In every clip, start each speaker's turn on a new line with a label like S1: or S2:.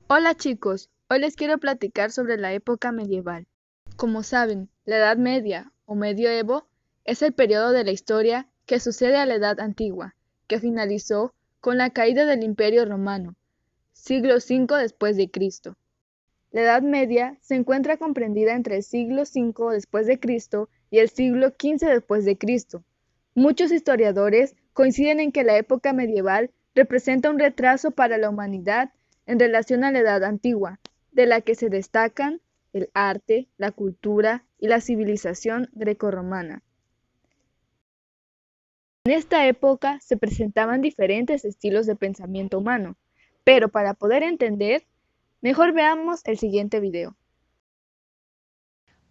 S1: Hola chicos, hoy les quiero platicar sobre la época medieval. Como saben, la Edad Media o Medioevo es el periodo de la historia que sucede a la Edad Antigua, que finalizó con la caída del Imperio Romano, siglo V después de Cristo. La Edad Media se encuentra comprendida entre el siglo V después de Cristo y el siglo XV después de Cristo. Muchos historiadores coinciden en que la época medieval representa un retraso para la humanidad en relación a la Edad Antigua, de la que se destacan el arte, la cultura y la civilización grecorromana. En esta época se presentaban diferentes estilos de pensamiento humano, pero para poder entender, mejor veamos el siguiente video.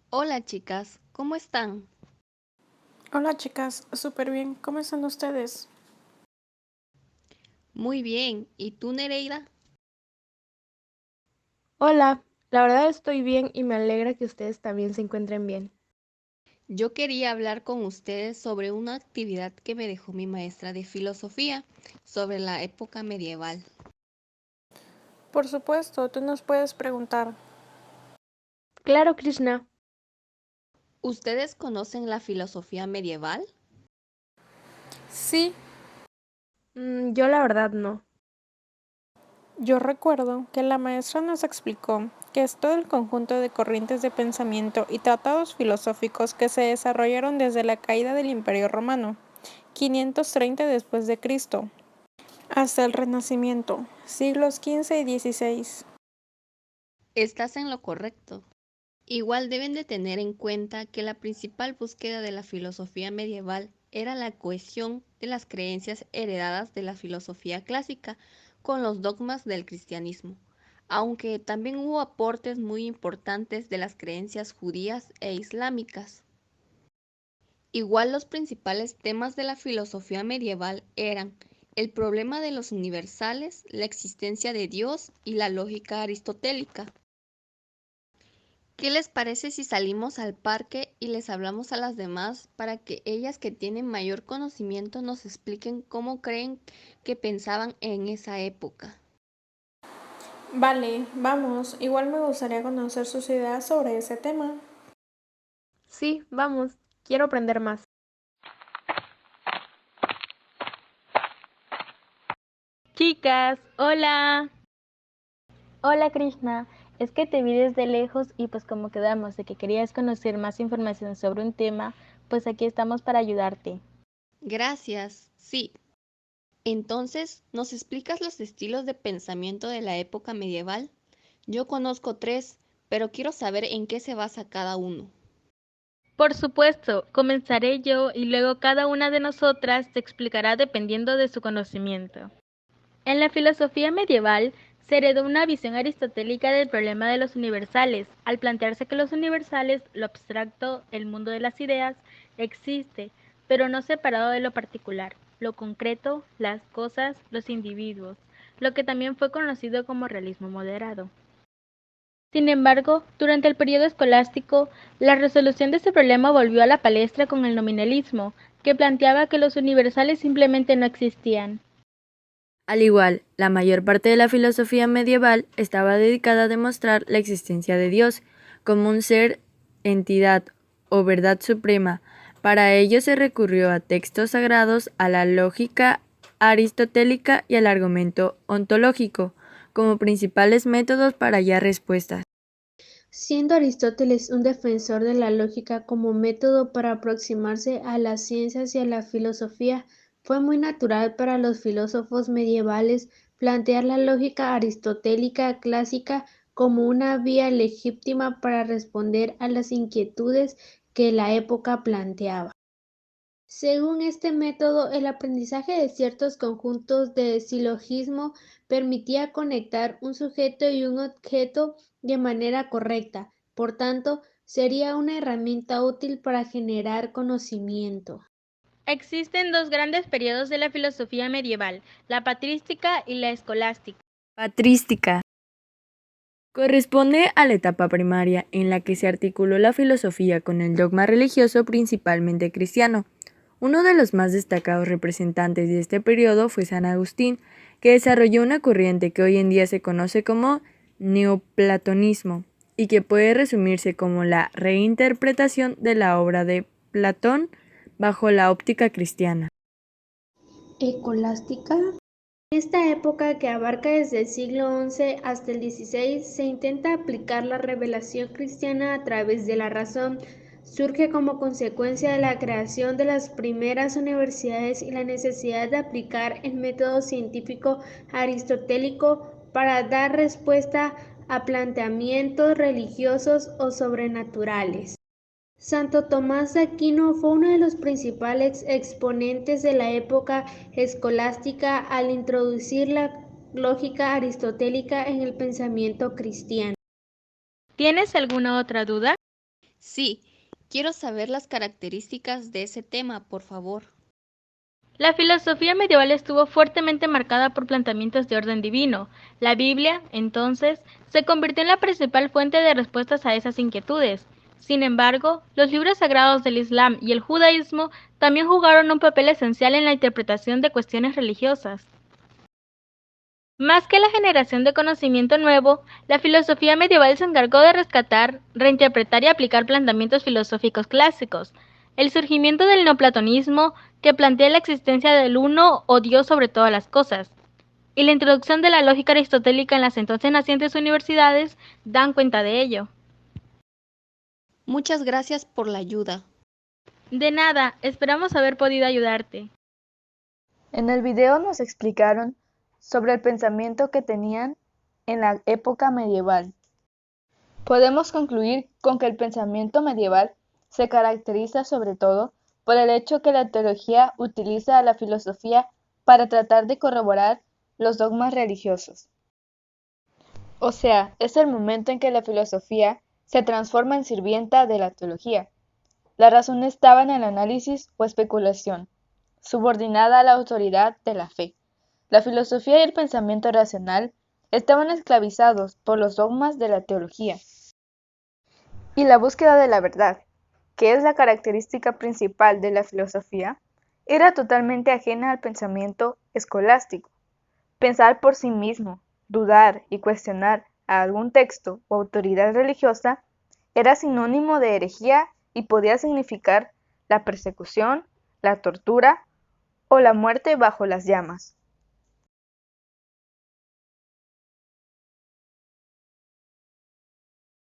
S2: Hola chicas, ¿cómo están?
S3: Hola chicas, súper bien, ¿cómo están ustedes?
S2: Muy bien, ¿y tú, Nereida?
S4: Hola, la verdad estoy bien y me alegra que ustedes también se encuentren bien.
S2: Yo quería hablar con ustedes sobre una actividad que me dejó mi maestra de filosofía sobre la época medieval.
S3: Por supuesto, tú nos puedes preguntar.
S4: Claro, Krishna.
S2: ¿Ustedes conocen la filosofía medieval?
S3: Sí,
S4: Yo la verdad no.
S3: yo recuerdo que la maestra nos explicó que es todo el conjunto de corrientes de pensamiento y tratados filosóficos que se desarrollaron desde la caída del Imperio Romano, 530 después de Cristo, hasta el Renacimiento, siglos XV y XVI.
S2: Estás en lo correcto. Igual deben de tener en cuenta que la principal búsqueda de la filosofía medieval era la cohesión de las creencias heredadas de la filosofía clásica con los dogmas del cristianismo, aunque también hubo aportes muy importantes de las creencias judías e islámicas. Igual los principales temas de la filosofía medieval eran el problema de los universales, la existencia de Dios y la lógica aristotélica. ¿Qué les parece si salimos al parque y les hablamos a las demás para que ellas que tienen mayor conocimiento nos expliquen cómo creen que pensaban en esa época?
S3: Vale, vamos, igual me gustaría conocer sus ideas sobre ese tema.
S4: Sí, vamos, quiero aprender más. Chicas, hola. Hola, Krishna. Es que te vi desde lejos y pues como quedamos de que querías conocer más información sobre un tema, pues aquí estamos para ayudarte.
S2: Gracias, sí. Entonces, ¿nos explicas los estilos de pensamiento de la época medieval? Yo conozco tres, pero quiero saber en qué se basa cada uno.
S4: Por supuesto, comenzaré yo y luego cada una de nosotras te explicará dependiendo de su conocimiento. En la filosofía medieval se heredó una visión aristotélica del problema de los universales, al plantearse que los universales, lo abstracto, el mundo de las ideas, existe, pero no separado de lo particular, lo concreto, las cosas, los individuos, lo que también fue conocido como realismo moderado. Sin embargo, durante el periodo escolástico, la resolución de este problema volvió a la palestra con el nominalismo, que planteaba que los universales simplemente no existían.
S5: Al igual, la mayor parte de la filosofía medieval estaba dedicada a demostrar la existencia de Dios como un ser, entidad o verdad suprema. Para ello se recurrió a textos sagrados, a la lógica aristotélica y al argumento ontológico como principales métodos para hallar respuestas.
S6: Siendo Aristóteles un defensor de la lógica como método para aproximarse a las ciencias y a la filosofía, fue muy natural para los filósofos medievales plantear la lógica aristotélica clásica como una vía legítima para responder a las inquietudes que la época planteaba. Según este método, el aprendizaje de ciertos conjuntos de silogismo permitía conectar un sujeto y un objeto de manera correcta, por tanto, sería una herramienta útil para generar conocimiento.
S4: Existen dos grandes periodos de la filosofía medieval, la patrística y la escolástica.
S5: Patrística. Corresponde a la etapa primaria en la que se articuló la filosofía con el dogma religioso principalmente cristiano. Uno de los más destacados representantes de este periodo fue San Agustín, que desarrolló una corriente que hoy en día se conoce como neoplatonismo y que puede resumirse como la reinterpretación de la obra de Platón bajo la óptica cristiana.
S6: Escolástica. En esta época, que abarca desde el siglo XI hasta el XVI, se intenta aplicar la revelación cristiana a través de la razón. Surge como consecuencia de la creación de las primeras universidades y la necesidad de aplicar el método científico aristotélico para dar respuesta a planteamientos religiosos o sobrenaturales. Santo Tomás de Aquino fue uno de los principales exponentes de la época escolástica al introducir la lógica aristotélica en el pensamiento cristiano.
S4: ¿Tienes alguna otra duda?
S2: Sí, quiero saber las características de ese tema, por favor.
S4: La filosofía medieval estuvo fuertemente marcada por planteamientos de orden divino. La Biblia, entonces, se convirtió en la principal fuente de respuestas a esas inquietudes. Sin embargo, los libros sagrados del Islam y el judaísmo también jugaron un papel esencial en la interpretación de cuestiones religiosas. Más que la generación de conocimiento nuevo, la filosofía medieval se encargó de rescatar, reinterpretar y aplicar planteamientos filosóficos clásicos. El surgimiento del neoplatonismo, que plantea la existencia del uno o Dios sobre todas las cosas, y la introducción de la lógica aristotélica en las entonces nacientes universidades dan cuenta de ello.
S2: Muchas gracias por la ayuda.
S4: De nada, esperamos haber podido ayudarte.
S1: En el video nos explicaron sobre el pensamiento que tenían en la época medieval. Podemos concluir con que el pensamiento medieval se caracteriza sobre todo por el hecho que la teología utiliza a la filosofía para tratar de corroborar los dogmas religiosos. O sea, es el momento en que la filosofía se transforma en sirvienta de la teología. La razón estaba en el análisis o especulación, subordinada a la autoridad de la fe. La filosofía y el pensamiento racional estaban esclavizados por los dogmas de la teología. Y la búsqueda de la verdad, que es la característica principal de la filosofía, era totalmente ajena al pensamiento escolástico. Pensar por sí mismo, dudar y cuestionar a algún texto o autoridad religiosa era sinónimo de herejía y podía significar la persecución, la tortura o la muerte bajo las llamas.